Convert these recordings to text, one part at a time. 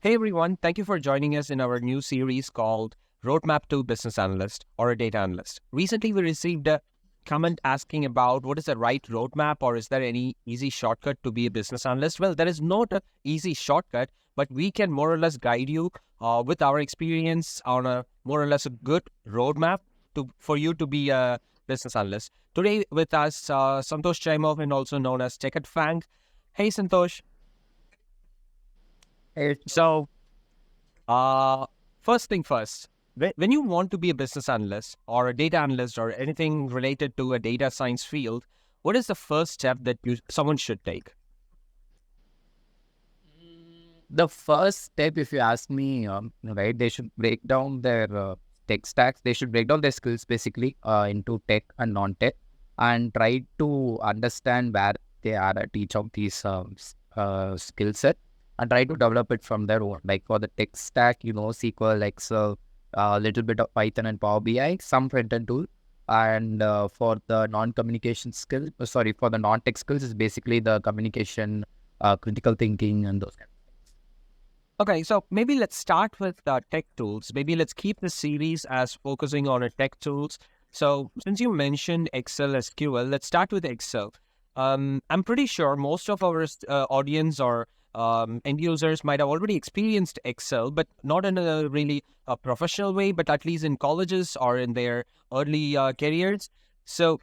Hey everyone, thank you for joining us in our new series called Roadmap to Business Analyst or a Data Analyst. Recently, we received a comment asking about what is the right roadmap or is there any easy shortcut to be a business analyst? Well, there is not an easy shortcut, but we can more or less guide you with our experience on a more or less a good roadmap for you to be a business analyst. Today with us, Santosh Chaimov, and also known as Tech at Fang. Hey Santosh. Hey, So Uh, first thing first, when you want to be a business analyst or a data analyst or anything related to a data science field, what is the first step that someone should take? the first step, if you ask me, right, they should break down their tech stacks. They should break down their skills basically into tech and non-tech, and try to understand where they are at each of these skill set, and try to develop it from their own. Like for the tech stack, SQL, Excel, a little bit of Python and Power BI, some front-end tool. And for the non-communication skill, for the non-tech skills is basically the communication, critical thinking, and those kind. Okay, so maybe let's start with tech tools. Maybe let's keep the series as focusing on a tech tools. So since you mentioned Excel SQL, let's start with Excel. I'm pretty sure most of our audience or end users might have already experienced Excel, but not in a really professional way, but at least in colleges or in their early careers. So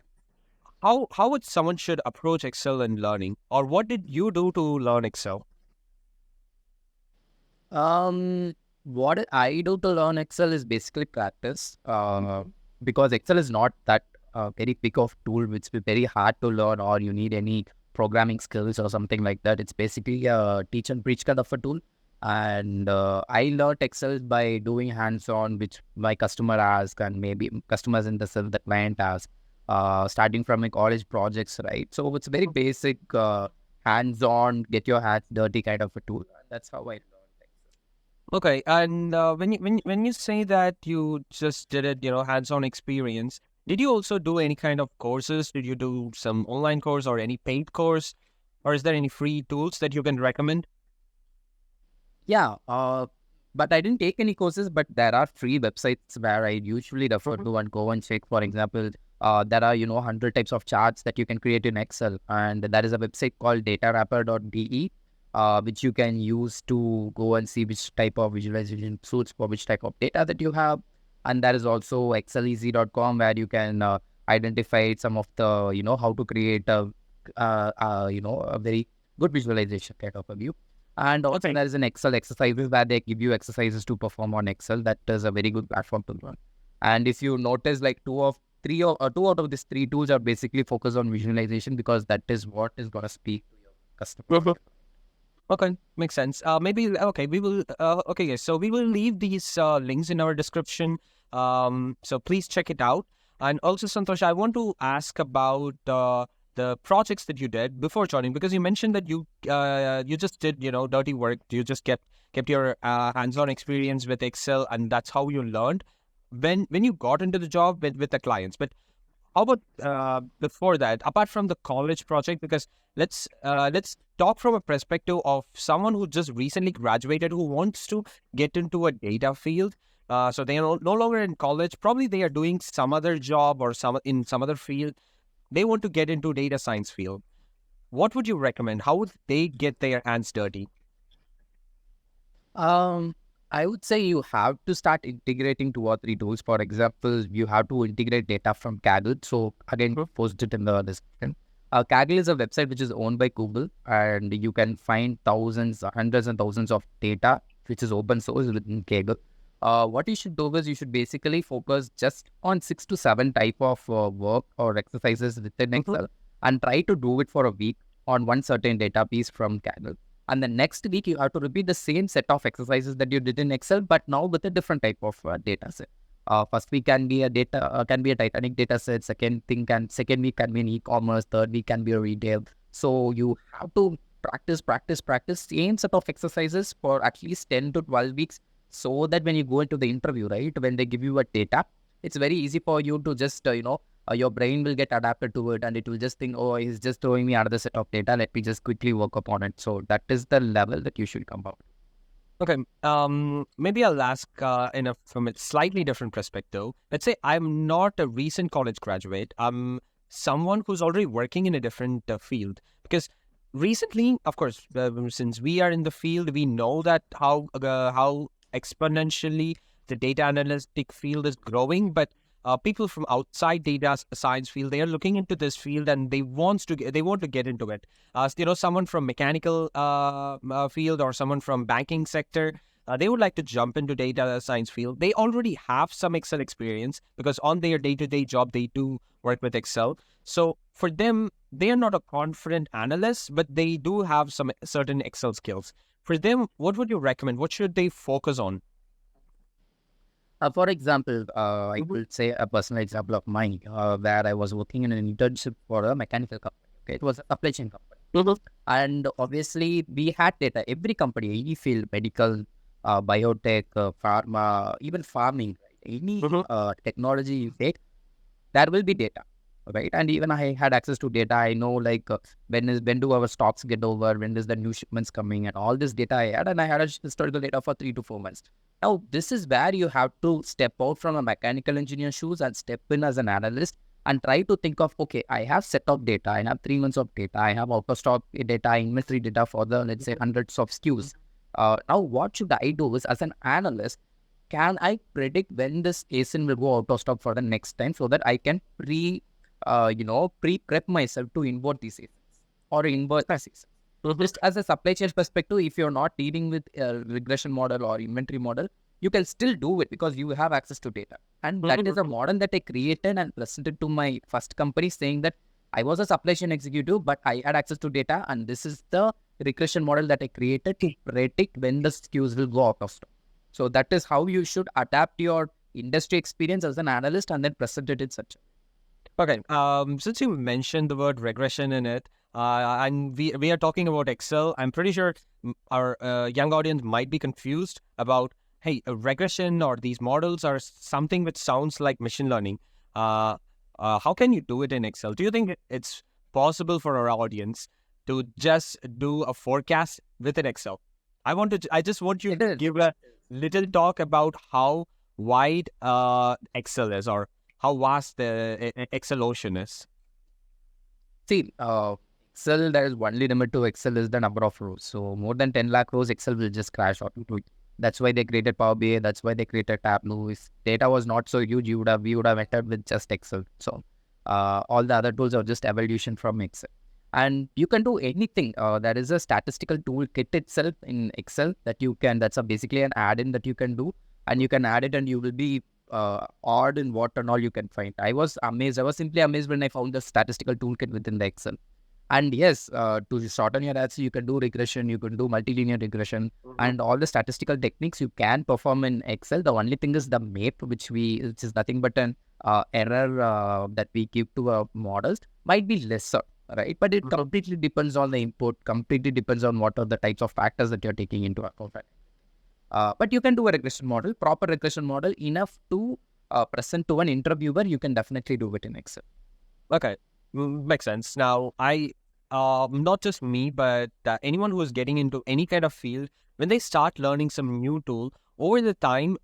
how would someone should approach Excel in learning, or what did you do to learn Excel? What I do to learn Excel is basically practice. Because Excel is not that very big of tool, which is very hard to learn, or you need any programming skills or something like that. It's basically a teach and preach kind of a tool. And I learned Excel by doing hands-on, which my customer asked, and maybe customers in the sense the client asked, starting from my college projects, right? So it's very basic, hands-on, get your hands dirty kind of a tool. That's how I learned Excel. Okay, and when you say that you just did it, hands-on experience, did you also do any kind of courses? Did you do some online course or any paid course, or is there any free tools that you can recommend? Yeah, but I didn't take any courses, but there are free websites where I usually refer to and go and check. For example, there are, 100 types of charts that you can create in Excel. And there is a website called datawrapper.de, which you can use to go and see which type of visualization suits for which type of data that you have. And there is also exceleasy.com where you can identify some of the, how to create a very good visualization kind of a view. And also Okay, there is an Excel exercises where they give you exercises to perform on Excel. That is a very good platform to learn. And if you notice, like two out of these three tools are basically focused on visualization, because that is what is gonna speak to your customer. mhm. Okay, makes sense. Maybe okay, we will. Okay, yes. So we will leave these links in our description. So please check it out. And also, Santosh, I want to ask about the projects that you did before joining, because you mentioned that you just did dirty work. You just kept your hands-on experience with Excel, and that's how you learned when you got into the job with the clients. But how about before that, apart from the college project? Because let's talk from a perspective of someone who just recently graduated who wants to get into a data field. So they are no longer in college. Probably they are doing some other job or some other field. They want to get into data science field. What would you recommend? How would they get their hands dirty? Um, I would say you have to start integrating two or three tools. For example, you have to integrate data from Kaggle. So again, Mhm. post it in the description. Kaggle is a website which is owned by Google, and you can find thousands, hundreds and thousands of data which is open source within Kaggle. What you should do is you should basically focus just on 6 to 7 type of work or exercises within Mhm. Excel, and try to do it for a week on one certain data piece from Kaggle. And the next week, you have to repeat the same set of exercises that you did in Excel, but now with a different type of data set. First week can be a Titanic data set. Second week can be an e-commerce. Third week can be a retail. So you have to practice same set of exercises for at least 10 to 12 weeks, so that when you go into the interview, right, when they give you a data, it's very easy for you to just your brain will get adapted to it, and it will just think, oh, he's just throwing me another set of data, let me just quickly work upon it. So that is the level that you should come out. Okay. Maybe I'll ask from a slightly different perspective. Let's say I'm not a recent college graduate. I'm someone who's already working in a different field. Because recently, of course, since we are in the field, we know that how exponentially the data analytic field is growing. But people from outside science field, they are looking into this field and they want to get into it. Someone from mechanical field or someone from banking sector, they would like to jump into data science field. They already have some Excel experience because on their day-to-day job, they do work with Excel. So for them, they are not a confident analyst, but they do have some certain Excel skills. For them, what would you recommend? What should they focus on? For example, I will say a personal example of mine where I was working in an internship for a mechanical company. Okay, it was a supply chain company. And obviously, we had data. Every company, any field, medical, biotech, pharma, even farming, right? Any technology you take, there will be data, right? And even I had access to data. I know like when do our stocks get over, when is the new shipments coming, and all this data I had, and I had a historical data for 3 to 4 months. Now this is where you have to step out from a mechanical engineer shoes and step in as an analyst and try to think of, okay, I have set of data, I have 3 months of data, I have out of stock data, inventory data for the, let's say, hundreds of SKUs. Now what should I do is, as an analyst, can I predict when this ASIN will go out of stock for the next time so that I can pre-prep myself to invert these ASINs or invert these ASINs? Just as a supply chain perspective, if you're not dealing with a regression model or inventory model, you can still do it because you have access to data. And that is a model that I created and presented to my first company, saying that I was a supply chain executive, but I had access to data. And this is the regression model that I created to predict when the SKUs will go out of stock. So that is how you should adapt your industry experience as an analyst and then present it in such a. Okay. Since you mentioned the word regression in it, and we are talking about Excel, I'm pretty sure our young audience might be confused about, hey, a regression or these models are something which sounds like machine learning. How can you do it in Excel? Do you think it's possible for our audience to just do a forecast within Excel? I just want you It to is. give a little talk about how wide Excel is, or how vast the Excel ocean is. See, Excel, there is only limit to Excel is the number of rows. So more than 10 lakh rows, Excel will just crash automatically. That's why they created Power BI. That's why they created Tableau. If data was not so huge, we would have entered with just Excel. So all the other tools are just evolution from Excel. And you can do anything. There is a statistical tool kit itself in Excel that you can, that's basically an add-in that you can do. And you can add it and you will be odd in what and all you can find. I was amazed. I was simply amazed when I found the statistical toolkit within the Excel. And yes, to shorten your answer, you can do regression, you can do multilinear regression, and all the statistical techniques you can perform in Excel. The only thing is the MAP, which is nothing but an error that we give to our models, might be lesser, right? But it completely depends on the input, completely depends on what are the types of factors that you're taking into account. But you can do a regression model, proper regression model, enough to present to an interviewer. You can definitely do it in Excel. Okay, makes sense. Now, not just me, but anyone who is getting into any kind of field, when they start learning some new tool, over the time,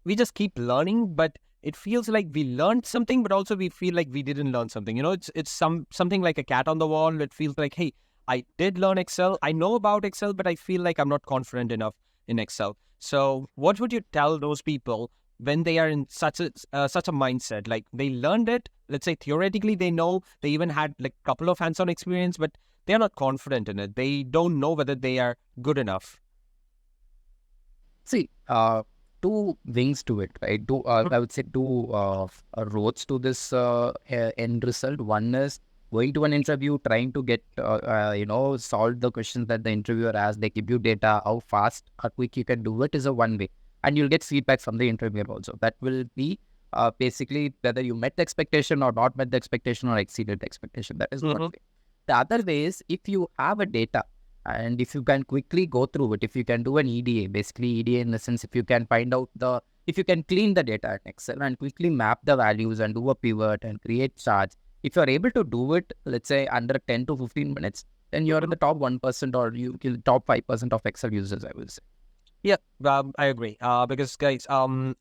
we just keep learning, but it feels like we learned something, but also we feel like we didn't learn something. It's something like a cat on the wall. It feels like, hey, I did learn Excel. I know about Excel, but I feel like I'm not confident enough in Excel. So, what would you tell those people when they are in such a mindset? Like, they learned it, let's say theoretically they know, they even had like a couple of hands-on experience, but they're not confident in it. They don't know whether they are good enough. See, two wings to it, right? I would say two roads to this end result. One is going to an interview, trying to get, solve the questions that the interviewer asks. They give you data, how fast or quick you can do it is a one way. And you'll get feedback from the interviewer also. That will be basically whether you met the expectation or not met the expectation or exceeded the expectation. That is one way. The other way is if you have a data, and if you can quickly go through it, if you can do an EDA, basically EDA in the sense, if you can find out if you can clean the data in Excel and quickly map the values and do a pivot and create charts, if you're able to do it, let's say under 10 to 15 minutes, then you're in the top 1% or you kill top 5% of Excel users, I will say. Yeah, I agree. Because guys,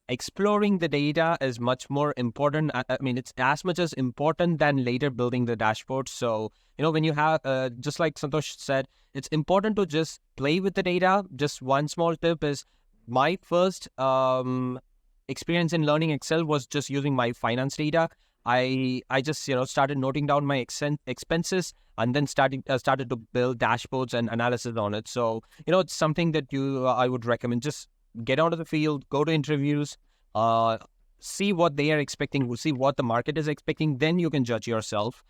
exploring the data is much more important. I mean, it's as much as important than later building the dashboard. So, when you have, just like Santosh said, it's important to just play with the data. Just one small tip is my first experience in learning Excel was just using my finance data. I just started noting down my expenses and then started to build dashboards and analysis on it. So it's something that I would recommend. Just get out of the field, go to interviews, uh, see what they are expecting, see what the market is expecting. Then you can judge yourself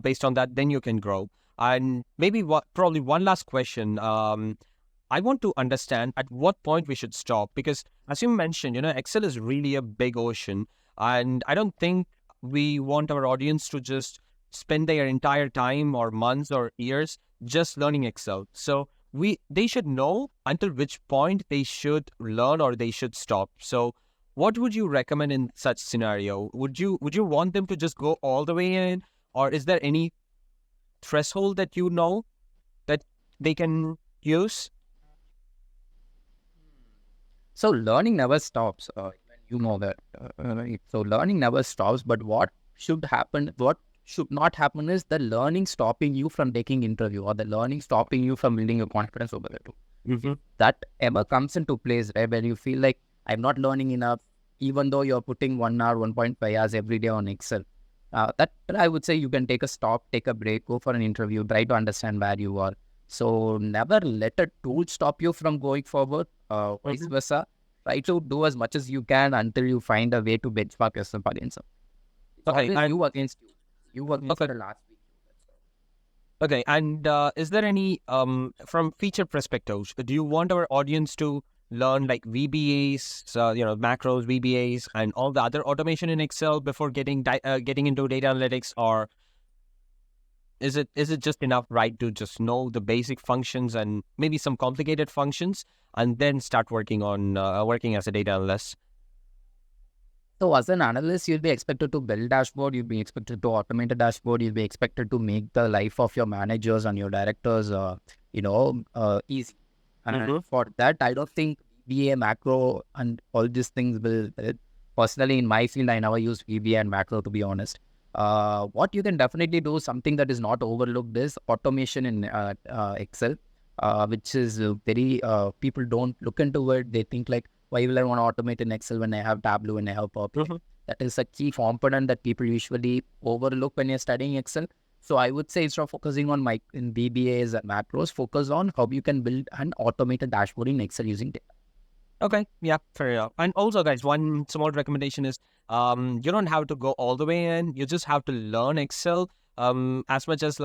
based on that. Then you can grow. And maybe probably one last question. I want to understand at what point we should stop, because as you mentioned, Excel is really a big ocean, and I don't think we want our audience to just spend their entire time or months or years just learning Excel. So they should know until which point they should learn or they should stop. So what would you recommend in such scenario? Would you want them to just go all the way in, or is there any threshold that that they can use? So learning never stops. You know that. Right? So learning never stops. But what should happen? What should not happen is the learning stopping you from taking interview, or the learning stopping you from building your confidence over it. Mm-hmm. That ever comes into place, right? When you feel like I'm not learning enough, even though you're putting 1 hour, 1.5 hours every day on Excel. That I would say you can take a stop, take a break, go for an interview, try to understand where you are. So never let a tool stop you from going forward. Vice versa. Try to do as much as you can until you find a way to benchmark yourself against them. It's Okay, always and you against you. You against okay, the last week. okay, and is there any from feature perspectives? Do you want our audience to learn like VBAs, macros, VBAs, and all the other automation in Excel before getting into data analytics, or is it just enough, right, to just know the basic functions and maybe some complicated functions, and then start working as a data analyst? So as an analyst, you'll be expected to build dashboard, you'll be expected to automate a dashboard, you'll be expected to make the life of your managers and your directors, easy. And for that, I don't think VBA, macro, and all these things will help. Personally, in my field, I never use VBA and macro, to be honest. What you can definitely do, something that is not overlooked, is automation in Excel, which is very, people don't look into it. They think like, why will I want to automate in Excel when I have Tableau and I have Power BI? That is a key component that people usually overlook when you're studying Excel. So I would say instead of focusing on in VBAs and macros, focus on how you can build an automated dashboard in Excel using data. Okay, yeah, fair enough. And also, guys, one small recommendation is you don't have to go all the way in. You just have to learn Excel as much as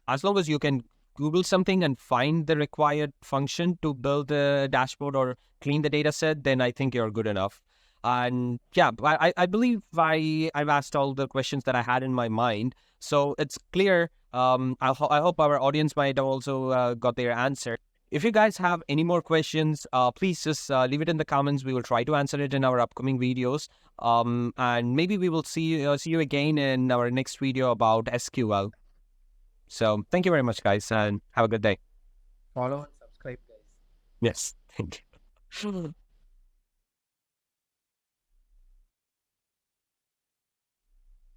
as long as you can Google something and find the required function to build the dashboard or clean the data set, then I think you're good enough. And yeah, I believe I've asked all the questions that I had in my mind. So it's clear. I hope our audience might have also got their answer. If you guys have any more questions, please just leave it in the comments. We will try to answer it in our upcoming videos. And maybe we will see you again in our next video about SQL. So thank you very much, guys, and have a good day. Follow and subscribe, guys. Yes, thank you.